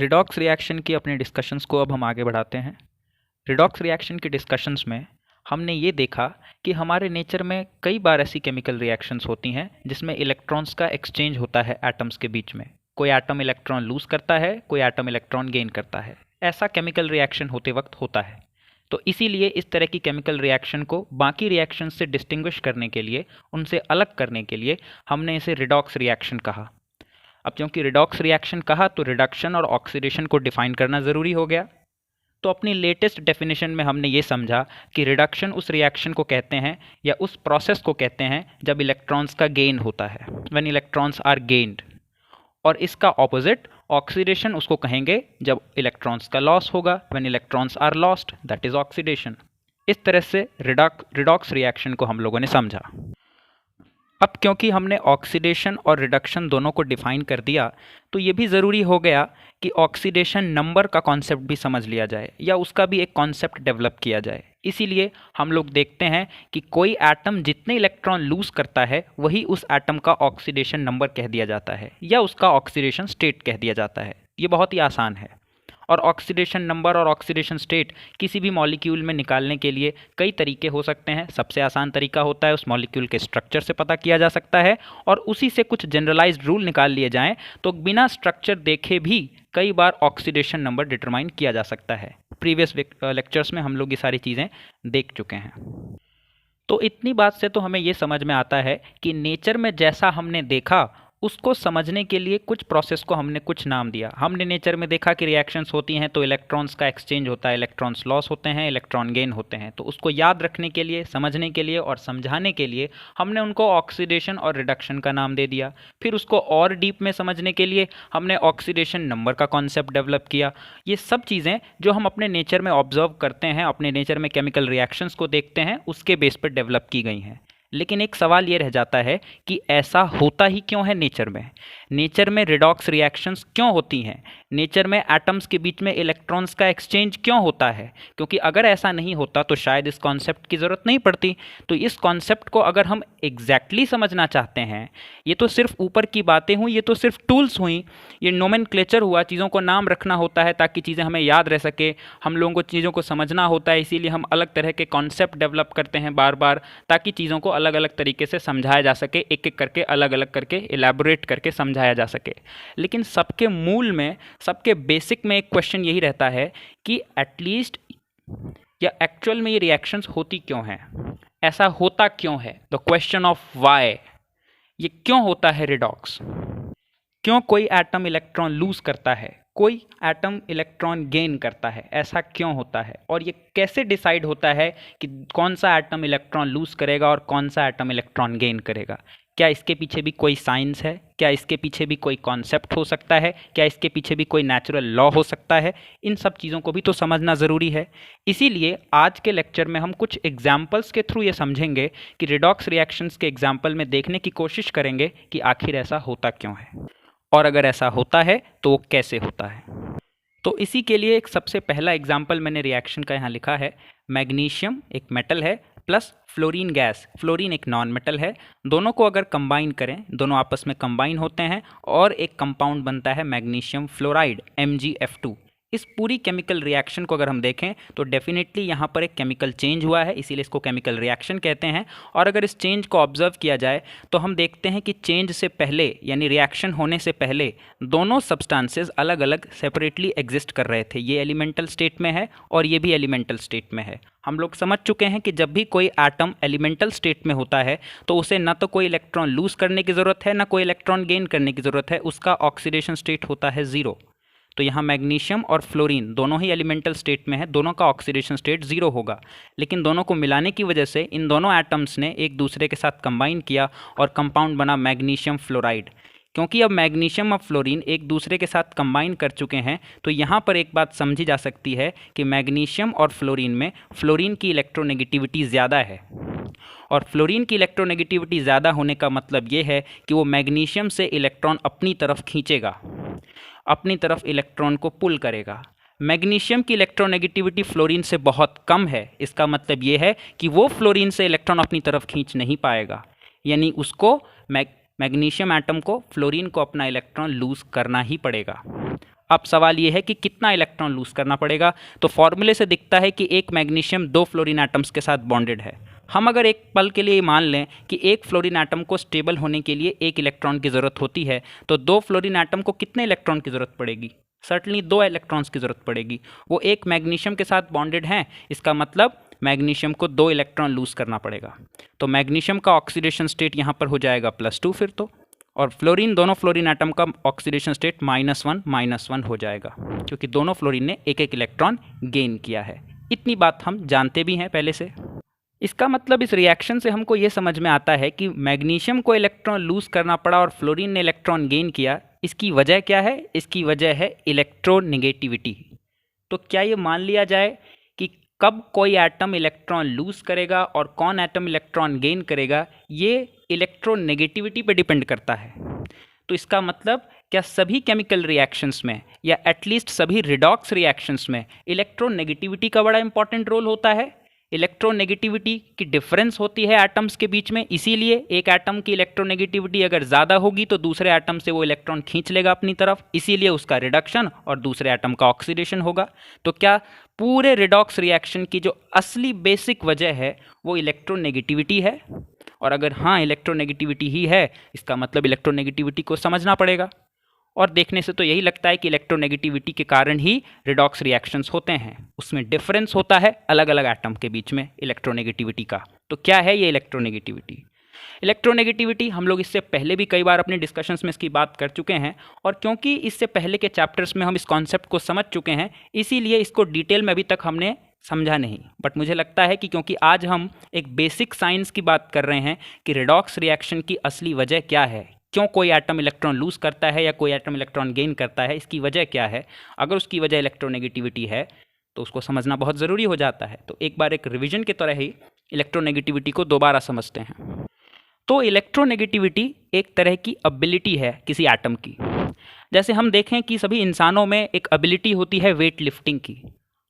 Redox reaction की अपने discussions को अब हम आगे बढ़ाते हैं। रिडॉक्स रिएक्शन के डिस्कशंस में हमने ये देखा कि हमारे नेचर में कई बार ऐसी केमिकल रिएक्शंस होती हैं जिसमें इलेक्ट्रॉन्स का एक्सचेंज होता है एटम्स के बीच में। कोई एटम इलेक्ट्रॉन लूज करता है, कोई एटम इलेक्ट्रॉन गेन करता है। ऐसा केमिकल रिएक्शन होते वक्त होता है। तो इसीलिए इस तरह की केमिकल रिएक्शन को बाकी रिएक्शन से डिस्टिंग्विश करने के लिए, उनसे अलग करने के लिए हमने इसे रिडॉक्स रिएक्शन कहा। अब क्योंकि रिडॉक्स रिएक्शन कहा तो रिडक्शन और ऑक्सीडेशन को डिफाइन करना ज़रूरी हो गया। तो अपनी लेटेस्ट डेफिनेशन में हमने ये समझा कि रिडक्शन उस रिएक्शन को कहते हैं या उस प्रोसेस को कहते हैं जब इलेक्ट्रॉन्स का गेन होता है, व्हेन इलेक्ट्रॉन्स आर गेन्ड। और इसका ऑपोजिट ऑक्सीडेशन उसको कहेंगे जब इलेक्ट्रॉन्स का लॉस होगा, when electrons are lost, that is oxidation. इस तरह से रिडॉक्स रिएक्शन को हम लोगों ने समझा। अब क्योंकि हमने ऑक्सीडेशन और रिडक्शन दोनों को डिफाइन कर दिया तो ये भी ज़रूरी हो गया कि ऑक्सीडेशन नंबर का कॉन्सेप्ट भी समझ लिया जाए या उसका भी एक कॉन्सेप्ट डेवलप किया जाए। इसीलिए हम लोग देखते हैं कि कोई एटम जितने इलेक्ट्रॉन लूज करता है वही उस एटम का ऑक्सीडेशन नंबर कह दिया जाता है या उसका ऑक्सीडेशन स्टेट कह दिया जाता है। ये बहुत ही आसान है। और ऑक्सीडेशन नंबर और ऑक्सीडेशन स्टेट किसी भी मॉलिक्यूल में निकालने के लिए कई तरीके हो सकते हैं। सबसे आसान तरीका होता है उस मॉलिक्यूल के स्ट्रक्चर से पता किया जा सकता है और उसी से कुछ जनरलाइज्ड रूल निकाल लिए जाएं तो बिना स्ट्रक्चर देखे भी कई बार ऑक्सीडेशन नंबर डिटरमाइन किया जा सकता है। प्रीवियस लेक्चर्स में हम लोग ये सारी चीज़ें देख चुके हैं। तो इतनी बात से तो हमें ये समझ में आता है कि नेचर में जैसा हमने देखा उसको समझने के लिए कुछ प्रोसेस को हमने कुछ नाम दिया। हमने नेचर में देखा कि रिएक्शंस होती हैं तो इलेक्ट्रॉन्स का एक्सचेंज होता है, इलेक्ट्रॉन्स लॉस होते हैं, इलेक्ट्रॉन गेन होते हैं। तो उसको याद रखने के लिए, समझने के लिए और समझाने के लिए हमने उनको ऑक्सीडेशन और रिडक्शन का नाम दे दिया। फिर उसको और डीप में समझने के लिए हमने ऑक्सीडेशन नंबर का कॉन्सेप्ट डेवलप किया। ये सब चीज़ें जो हम अपने नेचर में ऑब्जर्व करते हैं, अपने नेचर में केमिकल रिएक्शंस को देखते हैं, उसके बेस पर डेवलप की गई हैं। लेकिन एक सवाल ये रह जाता है कि ऐसा होता ही क्यों है नेचर में? नेचर में रिडॉक्स रिएक्शंस क्यों होती हैं? नेचर में एटम्स के बीच में इलेक्ट्रॉन्स का एक्सचेंज क्यों होता है? क्योंकि अगर ऐसा नहीं होता तो शायद इस कॉन्सेप्ट की ज़रूरत नहीं पड़ती। तो इस कॉन्सेप्ट को अगर हम एग्जैक्टली समझना चाहते हैं, ये तो सिर्फ ऊपर की बातें हुई, ये तो सिर्फ टूल्स हुई, ये नोमेनक्लेचर हुआ, चीज़ों को नाम रखना होता है ताकि चीज़ें हमें याद रह सके। हम लोगों को चीज़ों को समझना होता है, इसीलिए हम अलग तरह के कॉन्सेप्ट डेवलप करते हैं बार बार, ताकि चीज़ों को अलग अलग तरीके से समझाया जा सके, एक एक करके अलग अलग करके इलैबोरेट करके समझाया जा सके। लेकिन सबके मूल में, सबके बेसिक में एक क्वेश्चन यही रहता है कि एटलीस्ट या एक्चुअल में ये रिएक्शंस होती क्यों हैं? ऐसा होता क्यों है? The question of why. ये क्यों होता है रिडॉक्स? क्यों कोई एटम इलेक्ट्रॉन लूज करता है, कोई एटम इलेक्ट्रॉन गेन करता है? ऐसा क्यों होता है? और ये कैसे डिसाइड होता है कि कौन सा एटम इलेक्ट्रॉन लूज करेगा और कौन सा एटम इलेक्ट्रॉन गेन करेगा? क्या इसके पीछे भी कोई साइंस है? क्या इसके पीछे भी कोई कॉन्सेप्ट हो सकता है? क्या इसके पीछे भी कोई नेचुरल लॉ हो सकता है? इन सब चीज़ों को भी तो समझना ज़रूरी है। इसीलिए आज के लेक्चर में हम कुछ एग्जाम्पल्स के थ्रू ये समझेंगे कि रिडॉक्स रिएक्शंस के एग्जाम्पल में देखने की कोशिश करेंगे कि आखिर ऐसा होता क्यों है, और अगर ऐसा होता है तो वो कैसे होता है। तो इसी के लिए एक सबसे पहला एग्जाम्पल मैंने रिएक्शन का यहाँ लिखा है। मैग्नीशियम एक मेटल है प्लस फ्लोरीन गैस, फ्लोरीन एक नॉन मेटल है। दोनों को अगर कंबाइन करें, दोनों आपस में कंबाइन होते हैं और एक कंपाउंड बनता है मैग्नीशियम फ्लोराइड, MgF2। इस पूरी केमिकल रिएक्शन को अगर हम देखें तो डेफिनेटली यहाँ पर एक केमिकल चेंज हुआ है, इसीलिए इसको केमिकल रिएक्शन कहते हैं। और अगर इस चेंज को ऑब्जर्व किया जाए तो हम देखते हैं कि चेंज से पहले, यानी रिएक्शन होने से पहले, दोनों सब्सटेंसेस अलग अलग सेपरेटली एग्जिस्ट कर रहे थे। ये एलिमेंटल स्टेट में है और ये भी एलिमेंटल स्टेट में है। हम लोग समझ चुके हैं कि जब भी कोई एटम एलिमेंटल स्टेट में होता है तो उसे ना तो कोई इलेक्ट्रॉन लूज करने की ज़रूरत है, ना कोई इलेक्ट्रॉन गेन करने की ज़रूरत है। उसका ऑक्सीडेशन स्टेट होता है 0। तो यहाँ मैग्नीशियम और फ्लोरीन दोनों ही एलिमेंटल स्टेट में है, दोनों का ऑक्सीडेशन स्टेट 0 होगा। लेकिन दोनों को मिलाने की वजह से इन दोनों एटम्स ने एक दूसरे के साथ कंबाइन किया और कंपाउंड बना मैग्नीशियम फ्लोराइड। क्योंकि अब मैग्नीशियम और फ्लोरीन एक दूसरे के साथ कंबाइन कर चुके हैं तो यहाँ पर एक बात समझी जा सकती है कि मैग्नीशियम और फ्लोरीन में फ्लोरीन की इलेक्ट्रोनेगेटिविटी ज़्यादा है। और फ्लोरीन की इलेक्ट्रोनेगेटिविटी ज़्यादा होने का मतलब ये है कि वो मैग्नीशियम से इलेक्ट्रॉन अपनी तरफ खींचेगा, अपनी तरफ इलेक्ट्रॉन को पुल करेगा। मैग्नीशियम की इलेक्ट्रोनेगेटिविटी फ्लोरीन से बहुत कम है। इसका मतलब ये है कि वो फ्लोरीन से इलेक्ट्रॉन अपनी तरफ खींच नहीं पाएगा, यानी उसको मैग्नीशियम एटम को फ्लोरीन को अपना इलेक्ट्रॉन लूज करना ही पड़ेगा। अब सवाल ये है कि कितना इलेक्ट्रॉन लूज करना पड़ेगा। तो फॉर्मूले से दिखता है कि एक मैग्नीशियम 2 फ्लोरीन एटम्स के साथ बॉन्डेड है। हम अगर एक पल के लिए मान लें कि एक फ्लोरीन एटम को स्टेबल होने के लिए 1 इलेक्ट्रॉन की ज़रूरत होती है, तो 2 फ्लोरीन एटम को कितने इलेक्ट्रॉन की ज़रूरत पड़ेगी? सर्टनली 2 इलेक्ट्रॉन्स की ज़रूरत पड़ेगी। वो एक मैग्नीशियम के साथ बॉन्डेड हैं, इसका मतलब मैग्नीशियम को 2 इलेक्ट्रॉन लूज करना पड़ेगा। तो मैग्नीशियम का ऑक्सीडेशन स्टेट यहाँ पर हो जाएगा +2 फिर तो, और फ्लोरीन, दोनों फ्लोरीन एटम का ऑक्सीडेशन स्टेट -1 हो जाएगा, क्योंकि दोनों फ्लोरीन ने एक एक इलेक्ट्रॉन गेन किया है। इतनी बात हम जानते भी हैं पहले से। इसका मतलब इस रिएक्शन से हमको ये समझ में आता है कि मैग्नीशियम को इलेक्ट्रॉन लूज करना पड़ा और फ्लोरीन ने इलेक्ट्रॉन गेन किया। इसकी वजह क्या है? इसकी वजह है इलेक्ट्रोनेगेटिविटी। तो क्या ये मान लिया जाए कि कब कोई एटम इलेक्ट्रॉन लूज करेगा और कौन एटम इलेक्ट्रॉन गेन करेगा, ये इलेक्ट्रोनेगेटिविटी पे डिपेंड करता है? तो इसका मतलब क्या सभी केमिकल रिएक्शंस में या एटलीस्ट सभी रिडॉक्स रिएक्शंस में इलेक्ट्रोनेगेटिविटी का बड़ा इंपॉर्टेंट रोल होता है? इलेक्ट्रोनेगेटिविटी की डिफरेंस होती है एटम्स के बीच में, इसीलिए एक एटम की इलेक्ट्रोनेगेटिविटी अगर ज़्यादा होगी तो दूसरे एटम से वो इलेक्ट्रॉन खींच लेगा अपनी तरफ, इसीलिए उसका रिडक्शन और दूसरे एटम का ऑक्सीडेशन होगा। तो क्या पूरे रिडॉक्स रिएक्शन की जो असली बेसिक वजह है वो इलेक्ट्रोनेगेटिविटी है? और अगर हाँ इलेक्ट्रोनेगेटिविटी ही है, इसका मतलब इलेक्ट्रोनेगेटिविटी को समझना पड़ेगा। और देखने से तो यही लगता है कि इलेक्ट्रोनेगेटिविटी के कारण ही रिडॉक्स रिएक्शंस होते हैं, उसमें डिफरेंस होता है अलग अलग एटम के बीच में इलेक्ट्रोनेगेटिविटी का। तो क्या है ये इलेक्ट्रोनेगेटिविटी? इलेक्ट्रोनेगेटिविटी हम लोग इससे पहले भी कई बार अपने डिस्कशंस में इसकी बात कर चुके हैं, और क्योंकि इससे पहले के चैप्टर्स में हम इस कॉन्सेप्ट को समझ चुके हैं, इसीलिए इसको डिटेल में अभी तक हमने समझा नहीं। बट मुझे लगता है कि क्योंकि आज हम एक बेसिक साइंस की बात कर रहे हैं कि रिडॉक्स रिएक्शन की असली वजह क्या है, क्यों कोई एटम इलेक्ट्रॉन लूज करता है या कोई एटम इलेक्ट्रॉन गेन करता है, इसकी वजह क्या है, अगर उसकी वजह इलेक्ट्रोनेगेटिविटी है तो उसको समझना बहुत ज़रूरी हो जाता है। तो एक बार एक रिवीजन की तरह ही इलेक्ट्रोनेगेटिविटी को दोबारा समझते हैं। तो इलेक्ट्रोनेगेटिविटी एक तरह की एबिलिटी है किसी एटम की। जैसे हम देखें कि सभी इंसानों में एक एबिलिटी होती है वेट लिफ्टिंग की।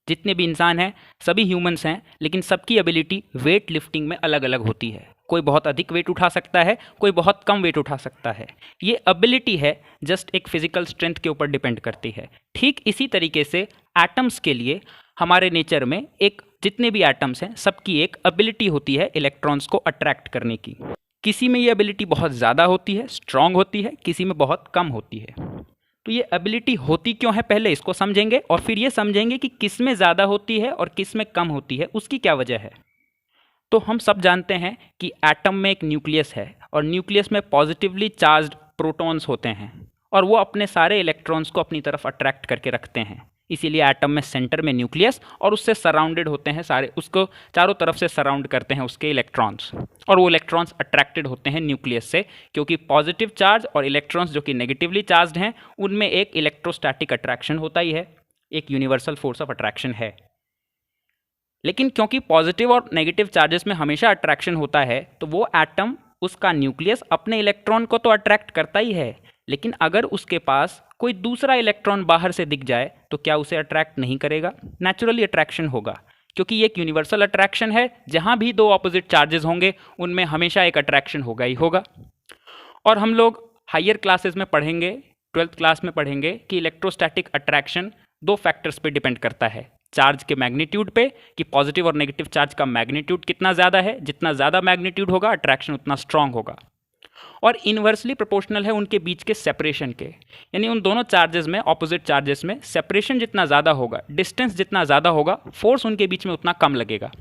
जितने भी इंसान हैं सभी ह्यूमंस हैं, लेकिन सबकी एबिलिटी वेट लिफ्टिंग में अलग अलग होती है। कोई बहुत अधिक वेट उठा सकता है, कोई बहुत कम वेट उठा सकता है। ये एबिलिटी है जस्ट एक फिजिकल स्ट्रेंथ के ऊपर डिपेंड करती है। ठीक इसी तरीके से एटम्स के लिए हमारे नेचर में एक जितने भी एटम्स हैं सबकी एक एबिलिटी होती है इलेक्ट्रॉन्स को अट्रैक्ट करने की। किसी में ये एबिलिटी बहुत ज़्यादा होती है, स्ट्रांग होती है, किसी में बहुत कम होती है। तो ये एबिलिटी होती क्यों है, पहले इसको समझेंगे और फिर ये समझेंगे कि किस में ज़्यादा होती है और किस में कम होती है, उसकी क्या वजह है। तो हम सब जानते हैं कि एटम में एक न्यूक्लियस है और न्यूक्लियस में पॉजिटिवली चार्ज्ड प्रोटॉन्स होते हैं और वो अपने सारे इलेक्ट्रॉन्स को अपनी तरफ अट्रैक्ट करके रखते हैं। इसीलिए एटम में सेंटर में न्यूक्लियस और उससे सराउंडेड होते हैं सारे, उसको चारों तरफ से सराउंड करते हैं उसके इलेक्ट्रॉन्स, और वो इलेक्ट्रॉन्स अट्रैक्टेड होते हैं न्यूक्लियस से, क्योंकि पॉजिटिव चार्ज और इलेक्ट्रॉन्स जो कि नेगेटिवली चार्ज्ड हैं उनमें एक इलेक्ट्रोस्टैटिक अट्रैक्शन होता ही है, एक यूनिवर्सल फोर्स ऑफ अट्रैक्शन है। लेकिन क्योंकि पॉजिटिव और नेगेटिव चार्जेस में हमेशा अट्रैक्शन होता है, तो वो एटम, उसका न्यूक्लियस अपने इलेक्ट्रॉन को तो अट्रैक्ट करता ही है, लेकिन अगर उसके पास कोई दूसरा इलेक्ट्रॉन बाहर से दिख जाए तो क्या उसे अट्रैक्ट नहीं करेगा? नेचुरली अट्रैक्शन होगा, क्योंकि ये एक यूनिवर्सल अट्रैक्शन है। जहाँ भी दो ऑपोजिट चार्जेस होंगे उनमें हमेशा एक अट्रैक्शन होगा ही होगा। और हम लोग हायर क्लासेस में पढ़ेंगे, 12th क्लास में पढ़ेंगे कि इलेक्ट्रोस्टैटिक अट्रैक्शन 2 फैक्टर्स पे डिपेंड करता है, चार्ज के मैग्नीट्यूड पे, कि पॉजिटिव और नेगेटिव चार्ज का मैग्नीट्यूड कितना ज़्यादा है, जितना ज़्यादा मैग्नीट्यूड होगा अट्रैक्शन उतना स्ट्रांग होगा, और इन्वर्सली प्रोपोर्शनल है उनके बीच के सेपरेशन के, यानी उन दोनों चार्जेस में, ऑपोजिट चार्जेस में सेपरेशन जितना ज़्यादा होगा, डिस्टेंस जितना ज़्यादा होगा, फोर्स उनके बीच में उतना कम लगेगा।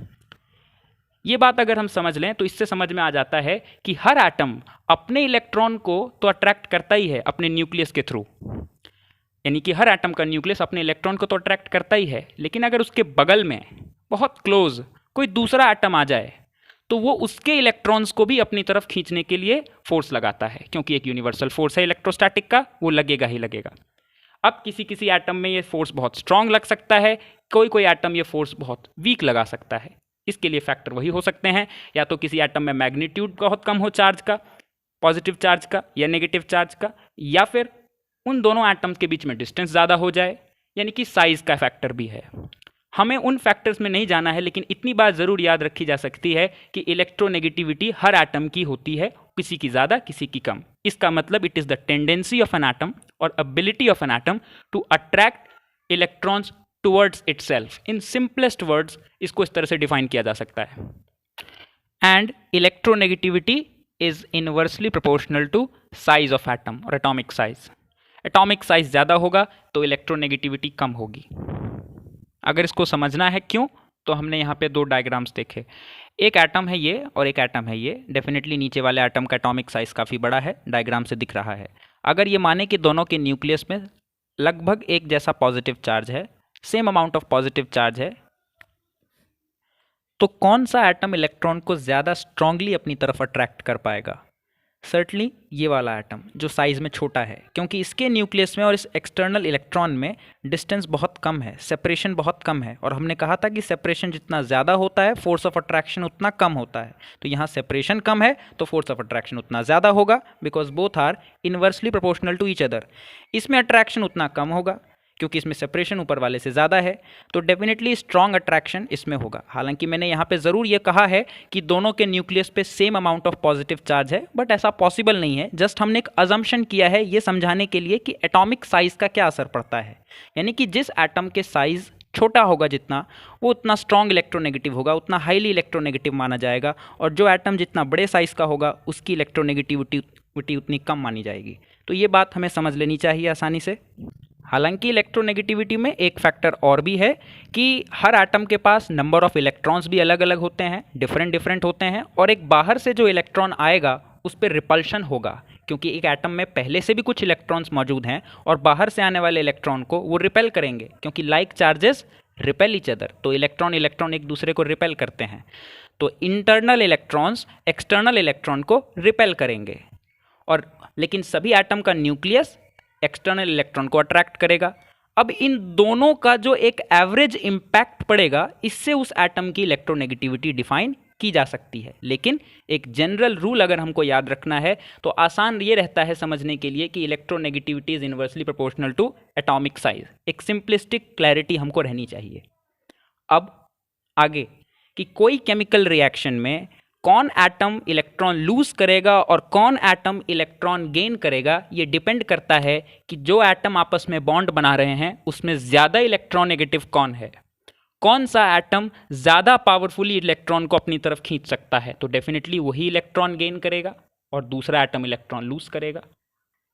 ये बात अगर हम समझ लें तो इससे समझ में आ जाता है कि हर एटम अपने इलेक्ट्रॉन को तो अट्रैक्ट करता ही है अपने न्यूक्लियस के थ्रू, यानी कि हर एटम का न्यूक्लियस अपने इलेक्ट्रॉन को तो अट्रैक्ट करता ही है, लेकिन अगर उसके बगल में बहुत क्लोज कोई दूसरा एटम आ जाए तो वो उसके इलेक्ट्रॉन्स को भी अपनी तरफ खींचने के लिए फोर्स लगाता है, क्योंकि एक यूनिवर्सल फोर्स है इलेक्ट्रोस्टैटिक का, वो लगेगा ही लगेगा। अब किसी किसी एटम में ये फोर्स बहुत स्ट्रांग लग सकता है, कोई कोई एटम ये फोर्स बहुत वीक लगा सकता है। इसके लिए फैक्टर वही हो सकते हैं, या तो किसी एटम में मैग्नीट्यूड बहुत कम हो चार्ज का, पॉजिटिव चार्ज का या नेगेटिव चार्ज का, या फिर उन दोनों एटम्स के बीच में डिस्टेंस ज़्यादा हो जाए, यानी कि साइज़ का फैक्टर भी है। हमें उन फैक्टर्स में नहीं जाना है, लेकिन इतनी बात ज़रूर याद रखी जा सकती है कि इलेक्ट्रोनेगेटिविटी हर एटम की होती है, किसी की ज़्यादा किसी की कम। इसका मतलब it is the tendency of an atom और ability of an atom to attract electrons towards itself. In simplest words इसको इस तरह से डिफाइन किया जा सकता है। And electronegativity is inversely proportional to size of atom और एटॉमिक साइज। एटॉमिक साइज ज़्यादा होगा तो इलेक्ट्रोनेगेटिविटी कम होगी। अगर इसको समझना है क्यों, तो हमने यहाँ पे दो डायग्राम्स देखे, एक एटम है ये और एक एटम है ये। डेफिनेटली नीचे वाले एटम का एटॉमिक साइज काफ़ी बड़ा है, डायग्राम से दिख रहा है। अगर ये माने कि दोनों के न्यूक्लियस में लगभग एक जैसा पॉजिटिव चार्ज है, same amount of positive charge है, तो कौन सा एटम इलेक्ट्रॉन को ज़्यादा स्ट्रांगली अपनी तरफ अट्रैक्ट कर पाएगा? सर्टनली ये वाला एटम जो साइज़ में छोटा है, क्योंकि इसके न्यूक्लियस में और इस एक्सटर्नल इलेक्ट्रॉन में डिस्टेंस बहुत कम है, सेपरेशन बहुत कम है। और हमने कहा था कि सेपरेशन जितना ज़्यादा होता है फोर्स ऑफ अट्रैक्शन उतना कम होता है। तो यहाँ सेपरेशन कम है तो फोर्स ऑफ अट्रैक्शन उतना ज़्यादा होगा, because both are inversely proportional to each other. इसमें अट्रैक्शन उतना कम होगा क्योंकि इसमें सेपरेशन ऊपर वाले से ज़्यादा है, तो डेफिनेटली स्ट्रॉन्ग अट्रैक्शन इसमें होगा। हालांकि मैंने यहाँ पे ज़रूर ये कहा है कि दोनों के न्यूक्लियस पे same amount of positive charge है, बट ऐसा पॉसिबल नहीं है। जस्ट हमने एक अजम्पशन किया है ये समझाने के लिए कि एटॉमिक साइज़ का क्या असर पड़ता है, यानी कि जिस एटम के साइज़ छोटा होगा जितना, वो उतना स्ट्रॉन्ग इलेक्ट्रोनेगेटिव होगा, उतना हाईली इलेक्ट्रोनेगेटिव माना जाएगा, और जो एटम जितना बड़े साइज़ का होगा उसकी इलेक्ट्रोनेगेटिविटी उतनी कम मानी जाएगी। तो ये बात हमें समझ लेनी चाहिए आसानी से। हालांकि इलेक्ट्रोनेगेटिविटी में एक फैक्टर और भी है कि हर एटम के पास नंबर ऑफ इलेक्ट्रॉन्स भी अलग अलग होते हैं, डिफरेंट होते हैं, और एक बाहर से जो इलेक्ट्रॉन आएगा उस पर रिपल्शन होगा, क्योंकि एक एटम में पहले से भी कुछ इलेक्ट्रॉन्स मौजूद हैं और बाहर से आने वाले इलेक्ट्रॉन को वो रिपेल करेंगे, क्योंकि like charges repel each other. तो इलेक्ट्रॉन एक दूसरे को रिपेल करते हैं, तो इंटरनल इलेक्ट्रॉन्स एक्सटर्नल इलेक्ट्रॉन को रिपेल करेंगे। और लेकिन सभी एटम का न्यूक्लियस एक्सटर्नल इलेक्ट्रॉन को अट्रैक्ट करेगा। अब इन दोनों का जो एक एवरेज इंपैक्ट पड़ेगा, इससे उस एटम की इलेक्ट्रोनेगेटिविटी डिफाइन की जा सकती है। लेकिन एक जनरल रूल अगर हमको याद रखना है तो आसान ये रहता है समझने के लिए कि electronegativity is inversely proportional to atomic size. एक सिंपलिस्टिक क्लैरिटी हमको रहनी चाहिए। अब आगे कि कोई केमिकल रिएक्शन में कौन एटम इलेक्ट्रॉन लूज करेगा और कौन एटम इलेक्ट्रॉन गेन करेगा, ये डिपेंड करता है कि जो एटम आपस में बॉन्ड बना रहे हैं उसमें ज़्यादा इलेक्ट्रोनेगेटिव कौन है, कौन सा एटम ज़्यादा पावरफुली इलेक्ट्रॉन को अपनी तरफ खींच सकता है। तो डेफिनेटली वही इलेक्ट्रॉन गेन करेगा और दूसरा एटम इलेक्ट्रॉन लूज करेगा।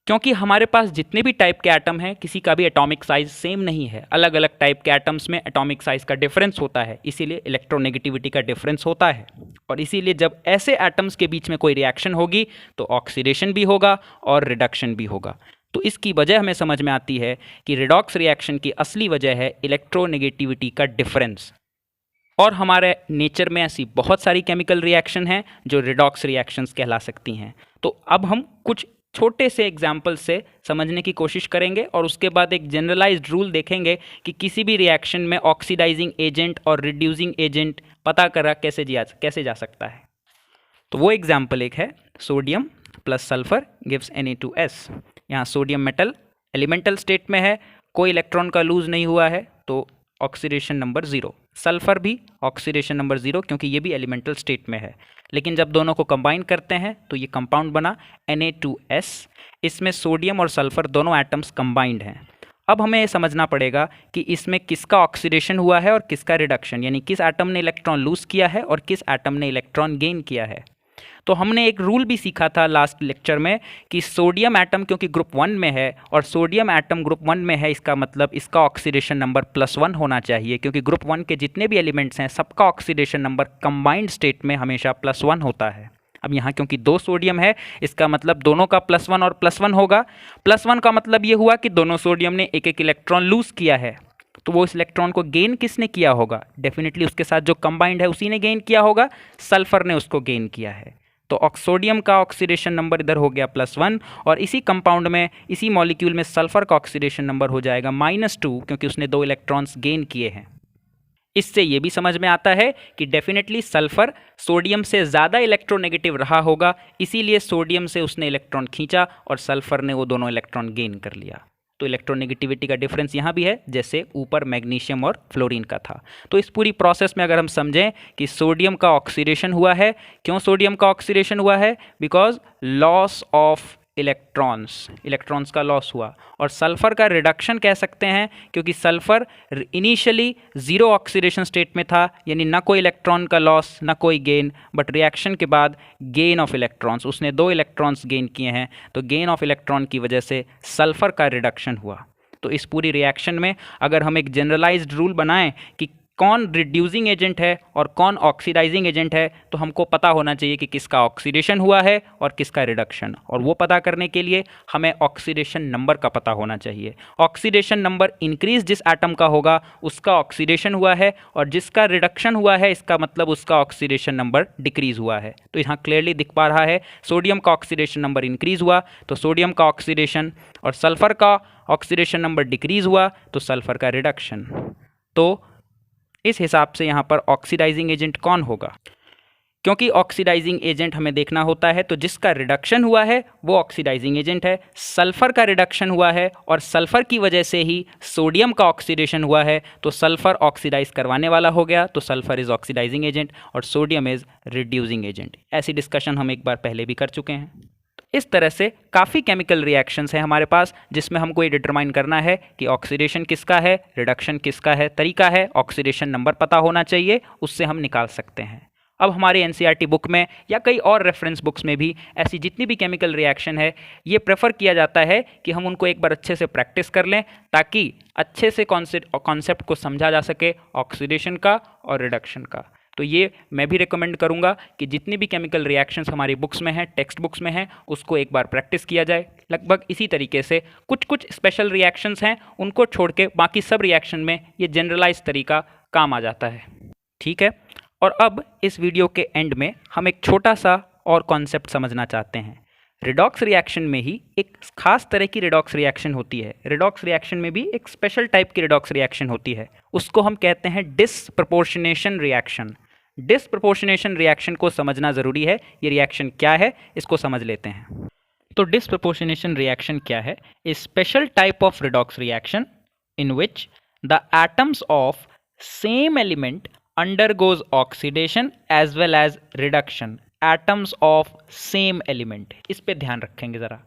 क्योंकि हमारे पास जितने भी टाइप के एटम हैं किसी का भी एटॉमिक साइज सेम नहीं है, अलग अलग टाइप के एटम्स में एटॉमिक साइज का डिफरेंस होता है, इसीलिए इलेक्ट्रोनेगेटिविटी का डिफरेंस होता है। और इसीलिए जब ऐसे एटम्स के बीच में कोई रिएक्शन होगी तो ऑक्सीडेशन भी होगा और रिडक्शन भी होगा। तो इसकी वजह हमें समझ में आती है कि रिडॉक्स रिएक्शन की असली वजह है इलेक्ट्रोनेगेटिविटी का डिफरेंस। और हमारे नेचर में ऐसी बहुत सारी केमिकल रिएक्शन हैं जो रिडॉक्स रिएक्शंस कहला सकती हैं। तो अब हम कुछ छोटे से एग्जाम्पल से समझने की कोशिश करेंगे और उसके बाद एक जनरलाइज्ड रूल देखेंगे कि किसी भी रिएक्शन में ऑक्सीडाइजिंग एजेंट और रिड्यूसिंग एजेंट पता करा कैसे जा सकता है। तो वो एग्जाम्पल एक है sodium plus sulphur gives Na2S। यहाँ सोडियम मेटल एलिमेंटल स्टेट में है, कोई इलेक्ट्रॉन का लूज नहीं हुआ है, तो ऑक्सीडेशन नंबर 0। सल्फर भी ऑक्सीडेशन नंबर 0 क्योंकि ये भी एलिमेंटल स्टेट में है। लेकिन जब दोनों को कंबाइन करते हैं तो ये कंपाउंड बना Na2S। इसमें सोडियम और सल्फर दोनों एटम्स कंबाइंड हैं। अब हमें ये समझना पड़ेगा कि इसमें किसका ऑक्सीडेशन हुआ है और किसका रिडक्शन, यानी किस एटम ने इलेक्ट्रॉन लूज किया है और किस एटम ने इलेक्ट्रॉन गेन किया है। तो हमने एक रूल भी सीखा था लास्ट लेक्चर में कि सोडियम एटम क्योंकि ग्रुप 1 में है और सोडियम एटम ग्रुप 1 में है, इसका मतलब इसका ऑक्सीडेशन नंबर +1 होना चाहिए, क्योंकि ग्रुप 1 के जितने भी एलिमेंट्स हैं सबका ऑक्सीडेशन नंबर कंबाइंड स्टेट में हमेशा +1 होता है। अब यहाँ क्योंकि 2 सोडियम है, इसका मतलब दोनों का +1 और +1 होगा। +1 का मतलब ये हुआ कि दोनों सोडियम ने एक एक इलेक्ट्रॉन लूज किया है, तो वो इस इलेक्ट्रॉन को गेन किसने किया होगा? डेफिनेटली उसके साथ जो कंबाइंड है उसी ने गेन किया होगा, सल्फर ने उसको गेन किया है। तो सोडियम का ऑक्सीडेशन नंबर इधर हो गया +1 और इसी कंपाउंड में इसी मॉलिक्यूल में सल्फर का ऑक्सीडेशन नंबर हो जाएगा -2 क्योंकि उसने 2 इलेक्ट्रॉन्स गेन किए हैं। इससे ये भी समझ में आता है कि डेफिनेटली सल्फर सोडियम से ज़्यादा इलेक्ट्रोनेगेटिव रहा होगा, इसीलिए सोडियम से उसने इलेक्ट्रॉन खींचा और सल्फर ने वो दोनों इलेक्ट्रॉन गेन कर लिया। तो इलेक्ट्रोनेगेटिविटी का डिफरेंस यहाँ भी है जैसे ऊपर मैग्नीशियम और फ्लोरीन का था। तो इस पूरी प्रोसेस में अगर हम समझें कि सोडियम का ऑक्सीडेशन हुआ है, क्यों सोडियम का ऑक्सीडेशन हुआ है? बिकॉज लॉस ऑफ इलेक्ट्रॉन्स का लॉस हुआ। और सल्फ़र का रिडक्शन कह सकते हैं क्योंकि sulphur initially zero oxidation state में था, यानी ना कोई इलेक्ट्रॉन का लॉस ना कोई गेन, बट रिएक्शन के बाद गेन ऑफ इलेक्ट्रॉन्स, उसने 2 इलेक्ट्रॉन्स गेन किए हैं, तो गेन ऑफ इलेक्ट्रॉन की वजह से सल्फ़र का रिडक्शन हुआ। तो इस पूरी रिएक्शन में अगर हम एक जनरलाइज्ड रूल बनाएं कि कौन रिड्यूसिंग एजेंट है और कौन ऑक्सीडाइजिंग एजेंट है, तो हमको पता होना चाहिए कि किसका ऑक्सीडेशन हुआ है और किसका रिडक्शन। और वो पता करने के लिए हमें ऑक्सीडेशन नंबर का पता होना चाहिए। ऑक्सीडेशन नंबर इंक्रीज जिस एटम का होगा उसका ऑक्सीडेशन हुआ है, और जिसका रिडक्शन हुआ है इसका मतलब उसका ऑक्सीडेशन नंबर डिक्रीज हुआ है। तो यहाँ क्लियरली दिख पा रहा है सोडियम का ऑक्सीडेशन नंबर इंक्रीज हुआ तो सोडियम का ऑक्सीडेशन, और सल्फ़र का ऑक्सीडेशन नंबर डिक्रीज हुआ तो सल्फ़र का रिडक्शन। तो इस हिसाब से यहाँ पर ऑक्सीडाइजिंग एजेंट कौन होगा, क्योंकि ऑक्सीडाइजिंग एजेंट हमें देखना होता है, तो जिसका रिडक्शन हुआ है वो ऑक्सीडाइजिंग एजेंट है। सल्फ़र का रिडक्शन हुआ है और सल्फ़र की वजह से ही सोडियम का ऑक्सीडेशन हुआ है, तो सल्फ़र ऑक्सीडाइज करवाने वाला हो गया, तो सल्फ़र इज़ ऑक्सीडाइजिंग एजेंट और सोडियम इज़ रिड्यूसिंग एजेंट। ऐसी डिस्कशन हम एक बार पहले भी कर चुके हैं। इस तरह से काफ़ी केमिकल रिएक्शंस हैं हमारे पास जिसमें हमको ये डिटरमाइन करना है कि ऑक्सीडेशन किसका है, रिडक्शन किसका है। तरीका है ऑक्सीडेशन नंबर पता होना चाहिए, उससे हम निकाल सकते हैं। अब हमारे एनसीईआरटी बुक में या कई और रेफरेंस बुक्स में भी ऐसी जितनी भी केमिकल रिएक्शन है, ये प्रेफर किया जाता है कि हम उनको एक बार अच्छे से प्रैक्टिस कर लें ताकि अच्छे से कॉन्सेप्ट को समझा जा सके ऑक्सीडेशन का और रिडक्शन का। तो ये मैं भी रिकमेंड करूँगा कि जितनी भी केमिकल रिएक्शंस हमारी बुक्स में हैं, टेक्स्ट बुक्स में हैं, उसको एक बार प्रैक्टिस किया जाए। लगभग इसी तरीके से कुछ स्पेशल रिएक्शंस हैं, उनको छोड़ के बाकी सब रिएक्शन में ये जनरलाइज तरीका काम आ जाता है। ठीक है, और अब इस वीडियो के एंड में हम एक छोटा सा और कॉन्सेप्ट समझना चाहते हैं। रिडॉक्स रिएक्शन में ही एक खास तरह की रिडॉक्स रिएक्शन होती है। रिडॉक्स रिएक्शन में भी एक स्पेशल टाइप की रिडॉक्स रिएक्शन होती है, उसको हम कहते हैं डिसप्रपोर्शनेशन रिएक्शन। डिसप्रपोर्शनेशन रिएक्शन को समझना ज़रूरी है। ये रिएक्शन क्या है इसको समझ लेते हैं। तो डिसप्रपोर्शनेशन रिएक्शन क्या है? A special type of redox reaction in which the atoms of same element undergoes oxidation as well as reduction atoms of same element। इस पे ध्यान रखेंगे ज़रा।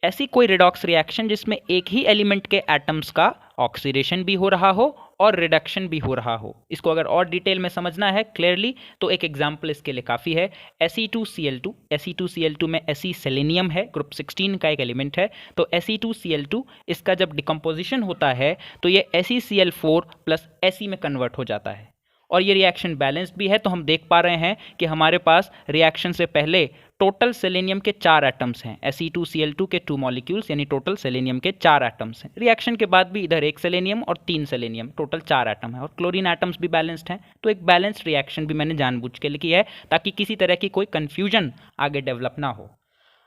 ऐसी कोई रिडॉक्स रिएक्शन जिसमें एक ही एलिमेंट के एटम्स का ऑक्सीडेशन भी हो रहा हो और रिडक्शन भी हो रहा हो। इसको अगर और डिटेल में समझना है क्लियरली तो एक एग्जांपल इसके लिए काफ़ी है। Fe2Cl2। Fe2Cl2 में Fe सेलेनियम है, ग्रुप 16 का एक एलिमेंट है। तो Fe2Cl2 इसका जब डिकम्पोजिशन होता है तो ये SeCl4 प्लस Fe में कन्वर्ट हो जाता है और ये रिएक्शन बैलेंस्ड भी है। तो हम देख पा रहे हैं कि हमारे पास रिएक्शन से पहले टोटल सेलेनियम के 4 एटम्स हैं। Fe2Cl2 के 2 मॉलिक्यूल्स यानी टोटल सेलेनियम के 4 एटम्स हैं। रिएक्शन के बाद भी इधर 1 सेलेनियम और 3 सेलेनियम, टोटल 4 एटम है और क्लोरीन एटम्स भी बैलेंस्ड हैं। तो एक बैलेंस्ड रिएक्शन भी मैंने जानबूझ के लिखी है ताकि किसी तरह की कोई कन्फ्यूजन आगे डेवलप ना हो।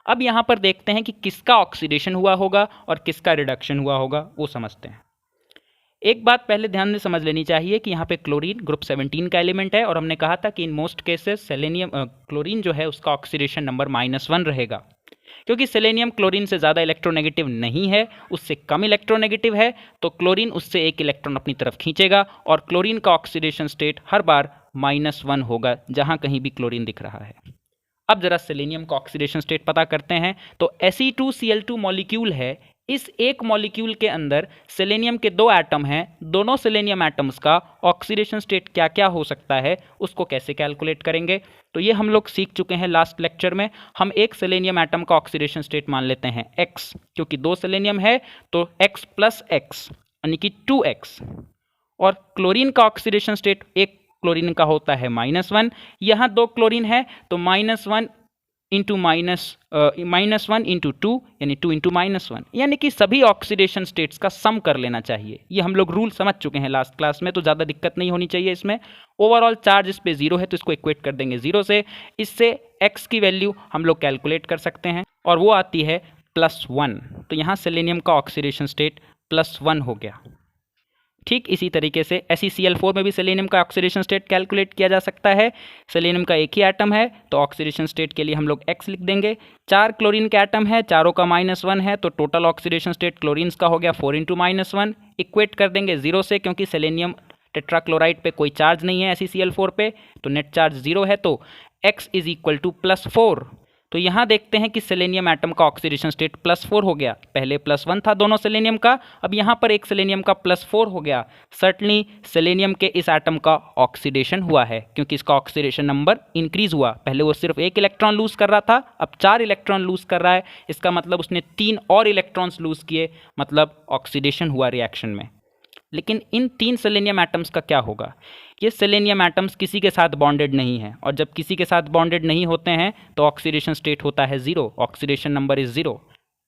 अब यहाँ पर देखते हैं कि किसका ऑक्सीडेशन हुआ होगा और किसका रिडक्शन हुआ होगा, वो समझते हैं। एक बात पहले ध्यान में समझ लेनी चाहिए कि यहाँ पे क्लोरीन ग्रुप 17 का एलिमेंट है और हमने कहा था कि in most cases selenium chlorine जो है उसका ऑक्सीडेशन नंबर -1 रहेगा, क्योंकि सेलेनियम क्लोरीन से ज़्यादा इलेक्ट्रोनेगेटिव नहीं है, उससे कम इलेक्ट्रोनेगेटिव है, तो क्लोरीन उससे एक इलेक्ट्रॉन अपनी तरफ खींचेगा और क्लोरीन का ऑक्सीडेशन स्टेट हर बार -1 होगा जहाँ कहीं भी क्लोरीन दिख रहा है। अब जरा सेलेनियम का ऑक्सीडेशन स्टेट पता करते हैं। तो Fe2Cl2 मॉलिक्यूल है, इस एक मॉलिक्यूल के अंदर सेलेनियम के 2 एटम हैं, दोनों सेलेनियम एटम्स का ऑक्सीडेशन स्टेट क्या क्या हो सकता है उसको कैसे कैलकुलेट करेंगे, तो ये हम लोग सीख चुके हैं लास्ट लेक्चर में। हम एक सेलेनियम एटम का ऑक्सीडेशन स्टेट मान लेते हैं X, क्योंकि 2 सेलेनियम है तो X + X यानी कि 2X। और क्लोरीन का ऑक्सीडेशन स्टेट एक क्लोरीन का होता है -1, यहाँ 2 क्लोरीन है तो -1 × 2 यानी 2 × -1, यानी कि सभी ऑक्सीडेशन स्टेट्स का सम कर लेना चाहिए। ये हम लोग रूल समझ चुके हैं लास्ट क्लास में, तो ज़्यादा दिक्कत नहीं होनी चाहिए इसमें। ओवरऑल चार्ज इस पे 0 है तो इसको इक्वेट कर देंगे 0 से। इससे x की वैल्यू हम लोग कैलकुलेट कर सकते हैं और वो आती है +1। तो यहाँ सेलेनियम का ऑक्सीडेशन स्टेट +1 हो गया। ठीक इसी तरीके से SeCl4 में भी सेलेनियम का ऑक्सीडेशन स्टेट कैलकुलेट किया जा सकता है। सेलेनियम का एक ही एटम है तो ऑक्सीडेशन स्टेट के लिए हम लोग X लिख देंगे। 4 क्लोरीन के एटम है, चारों का -1 है तो टोटल ऑक्सीडेशन स्टेट क्लोरीन्स का हो गया 4 × -1। इक्वेट कर देंगे 0 से, क्योंकि सेलेनियम टेट्राक्लोराइड पे कोई चार्ज नहीं है SeCl4 पे, तो नेट चार्ज 0 है तो X = +4। तो यहाँ देखते हैं कि सेलेनियम एटम का ऑक्सीडेशन स्टेट +4 हो गया, पहले +1 था दोनों सेलेनियम का, अब यहाँ पर एक सेलेनियम का +4 हो गया। सर्टनली सेलेनियम के इस एटम का ऑक्सीडेशन हुआ है क्योंकि इसका ऑक्सीडेशन नंबर इंक्रीज हुआ। पहले वो सिर्फ 1 इलेक्ट्रॉन लूज कर रहा था, अब 4 इलेक्ट्रॉन लूज कर रहा है। इसका मतलब उसने 3 और इलेक्ट्रॉन्स लूज किए, मतलब ऑक्सीडेशन हुआ रिएक्शन में। लेकिन इन 3 सेलेनियम एटम्स का क्या होगा? ये सेलेनियम एटम्स किसी के साथ बॉन्डेड नहीं है, और जब किसी के साथ बॉन्डेड नहीं होते हैं तो ऑक्सीडेशन स्टेट होता है 0, ऑक्सीडेशन नंबर इज 0।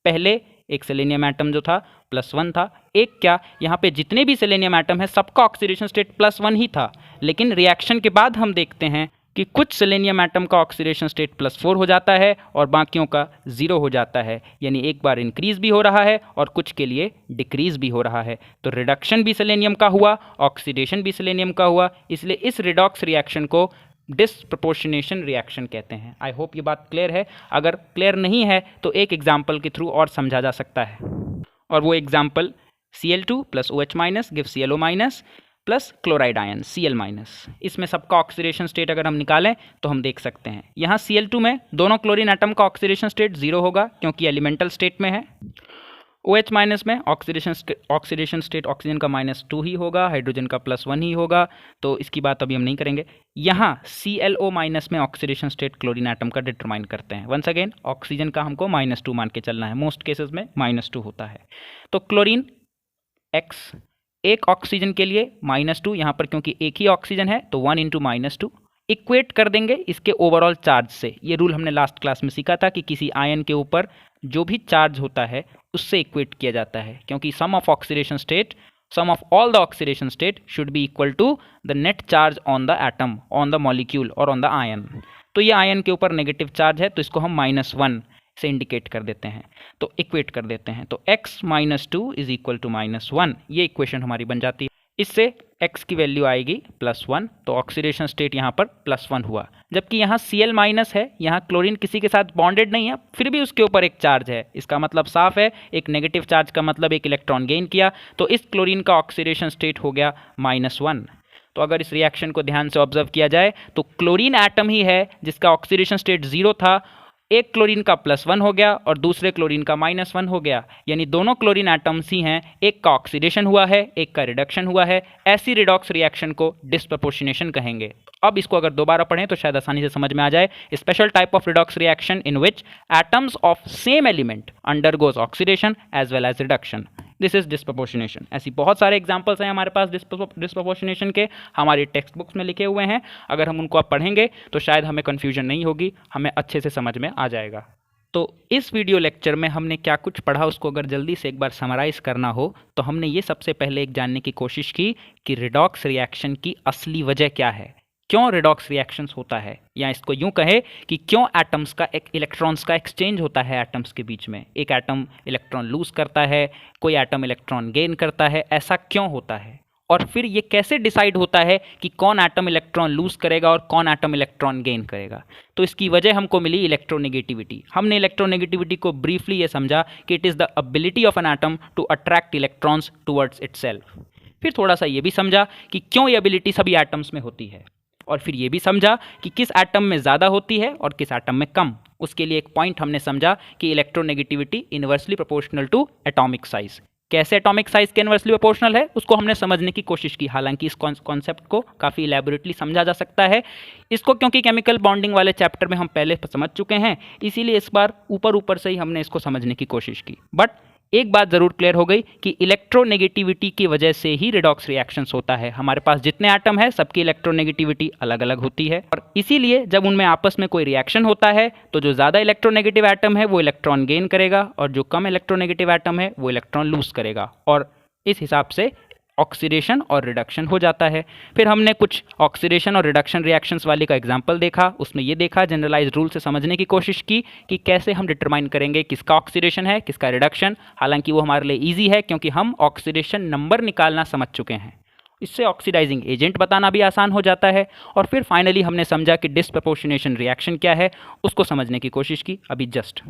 पहले एक सेलेनियम एटम जो था +1 था, एक क्या यहाँ पे जितने भी सेलेनियम एटम है सबका ऑक्सीडेशन स्टेट +1 ही था। लेकिन रिएक्शन के बाद हम देखते हैं कि कुछ सेलेनियम एटम का ऑक्सीडेशन स्टेट +4 हो जाता है और बाकियों का 0 हो जाता है, यानी एक बार इंक्रीज भी हो रहा है और कुछ के लिए डिक्रीज भी हो रहा है। तो रिडक्शन भी सेलेनियम का हुआ, ऑक्सीडेशन भी सेलेनियम का हुआ, इसलिए इस रिडॉक्स रिएक्शन को डिस्प्रपोर्शनेशन रिएक्शन कहते हैं। आई होप ये बात क्लियर है। अगर क्लियर नहीं है तो एक एग्जाम्पल के थ्रू और समझा जा सकता है, और वो example Cl2 + OH- give ClO- plus chloride ion Cl-। इसमें सबका ऑक्सीडेशन स्टेट अगर हम निकालें तो हम देख सकते हैं यहाँ Cl2 में दोनों क्लोरीन एटम का ऑक्सीडेशन स्टेट 0 होगा क्योंकि एलिमेंटल स्टेट में है। OH- में ऑक्सीडेशन स्टेट ऑक्सीजन का -2 ही होगा, हाइड्रोजन का +1 ही होगा, तो इसकी बात अभी हम नहीं करेंगे। यहाँ ClO- में ऑक्सीडेशन स्टेट क्लोरीन एटम का डिटरमाइन करते हैं। वंस अगेन ऑक्सीजन का हमको -2 मान के चलना है, मोस्ट केसेस में -2 होता है। तो क्लोरीन X एक ऑक्सीजन के लिए -2, यहाँ पर क्योंकि एक ही ऑक्सीजन है तो 1 × -2 इक्वेट कर देंगे इसके ओवरऑल चार्ज से। ये रूल हमने लास्ट क्लास में सीखा था कि किसी आयन के ऊपर जो भी चार्ज होता है उससे इक्वेट किया जाता है, क्योंकि sum of all the oxidation state should be equal to the net charge on the atom, on the molecule और ऑन द आयन। तो ये आयन के ऊपर नेगेटिव चार्ज है तो इसको हम -1 से इंडिकेट कर देते हैं, तो इक्वेट कर देते हैं। तो x - 2 = -1, ये इक्वेशन हमारी बन जाती है। इससे x की वैल्यू आएगी +1, तो ऑक्सीडेशन स्टेट यहाँ पर +1 हुआ। जबकि यहाँ Cl- है, यहाँ क्लोरीन किसी के साथ बॉन्डेड नहीं है, फिर भी उसके ऊपर एक चार्ज है। इसका मतलब साफ है, एक नेगेटिव चार्ज का मतलब एक इलेक्ट्रॉन गेन किया, तो इस क्लोरीन का ऑक्सीडेशन स्टेट हो गया -1। तो अगर इस रिएक्शन को ध्यान से ऑब्जर्व किया जाए तो क्लोरीन एटम ही है जिसका ऑक्सीडेशन स्टेट 0 था, एक क्लोरीन का +1 हो गया और दूसरे क्लोरीन का -1 हो गया, यानी दोनों क्लोरीन एटम्स ही हैं, एक का ऑक्सीडेशन हुआ है, एक का रिडक्शन हुआ है। ऐसी रिडॉक्स रिएक्शन को डिस्प्रपोर्शनेशन कहेंगे। अब इसको अगर दोबारा पढ़ें तो शायद आसानी से समझ में आ जाए। Special type of redox reaction in which atoms of same element undergoes oxidation as well as reduction, this is disproportionation. ऐसी बहुत सारे एग्जांपल्स हैं हमारे पास डिस्प्रपोर्शनेशन के, हमारी टेक्स्ट बुक्स में लिखे हुए हैं। अगर हम उनको अब पढ़ेंगे तो शायद हमें कन्फ्यूजन नहीं होगी, हमें अच्छे से समझ में आ जाएगा। तो इस वीडियो लेक्चर में हमने क्या कुछ पढ़ा उसको अगर जल्दी से एक बार समराइज़ करना हो तो हमने ये सबसे पहले एक जानने की कोशिश की कि रिडॉक्स रिएक्शन की असली वजह क्या है, क्यों रिडॉक्स रिएक्शंस होता है, या इसको यूं कहे कि क्यों एटम्स का इलेक्ट्रॉन्स का एक्सचेंज होता है एटम्स के बीच में। एक एटम इलेक्ट्रॉन लूज करता है, कोई एटम इलेक्ट्रॉन गेन करता है, ऐसा क्यों होता है, और फिर ये कैसे डिसाइड होता है कि कौन एटम इलेक्ट्रॉन लूज करेगा और कौन एटम इलेक्ट्रॉन गेन करेगा। तो इसकी वजह हमको मिली इलेक्ट्रोनेगेटिविटी। हमने इलेक्ट्रोनेगेटिविटी को ब्रीफली ये समझा कि it is the ability of an atom to attract electrons towards itself. फिर थोड़ा सा ये भी समझा कि क्यों ये एबिलिटी सभी एटम्स में होती है, और फिर ये भी समझा कि किस एटम में ज़्यादा होती है और किस एटम में कम। उसके लिए एक पॉइंट हमने समझा कि electronegativity inversely proportional to atomic size. कैसे एटॉमिक साइज के इनवर्सली प्रोपोर्शनल है उसको हमने समझने की कोशिश की, हालांकि इस कॉन्सेप्ट को काफ़ी इलेबोरेटली समझा जा सकता है। इसको क्योंकि केमिकल बॉन्डिंग वाले चैप्टर में हम पहले समझ चुके हैं, इसीलिए इस बार ऊपर से ही हमने इसको समझने की कोशिश की। बट एक बात ज़रूर क्लियर हो गई कि इलेक्ट्रोनेगेटिविटी की वजह से ही रिडॉक्स रिएक्शंस होता है। हमारे पास जितने एटम है सबकी इलेक्ट्रोनेगेटिविटी अलग अलग होती है, और इसीलिए जब उनमें आपस में कोई रिएक्शन होता है तो जो ज़्यादा इलेक्ट्रोनेगेटिव एटम है वो इलेक्ट्रॉन गेन करेगा और जो कम इलेक्ट्रोनेगेटिव एटम है वो इलेक्ट्रॉन लूज करेगा, और इस हिसाब से ऑक्सीडेशन और रिडक्शन हो जाता है। फिर हमने कुछ ऑक्सीडेशन और रिडक्शन रिएक्शंस वाले का एग्जांपल देखा, उसमें ये देखा जनरलाइज्ड रूल से समझने की कोशिश की कि कैसे हम डिटरमाइन करेंगे किसका ऑक्सीडेशन है किसका रिडक्शन। हालांकि वो हमारे लिए ईजी है क्योंकि हम ऑक्सीडेशन नंबर निकालना समझ चुके हैं। इससे ऑक्सीडाइजिंग एजेंट बताना भी आसान हो जाता है। और फिर फाइनली हमने समझा कि डिस्प्रपोर्शनेशन रिएक्शन क्या है, उसको समझने की कोशिश की अभी जस्ट।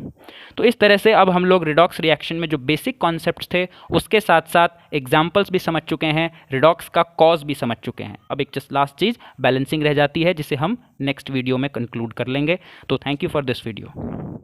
तो इस तरह से अब हम लोग रिडॉक्स रिएक्शन में जो बेसिक कॉन्सेप्ट्स थे उसके साथ साथ एग्जाम्पल्स भी समझ चुके हैं, रिडॉक्स का कॉज भी समझ चुके हैं। अब एक जस्ट लास्ट चीज़ बैलेंसिंग रह जाती है जिसे हम नेक्स्ट वीडियो में कंक्लूड कर लेंगे। तो thank you for this video.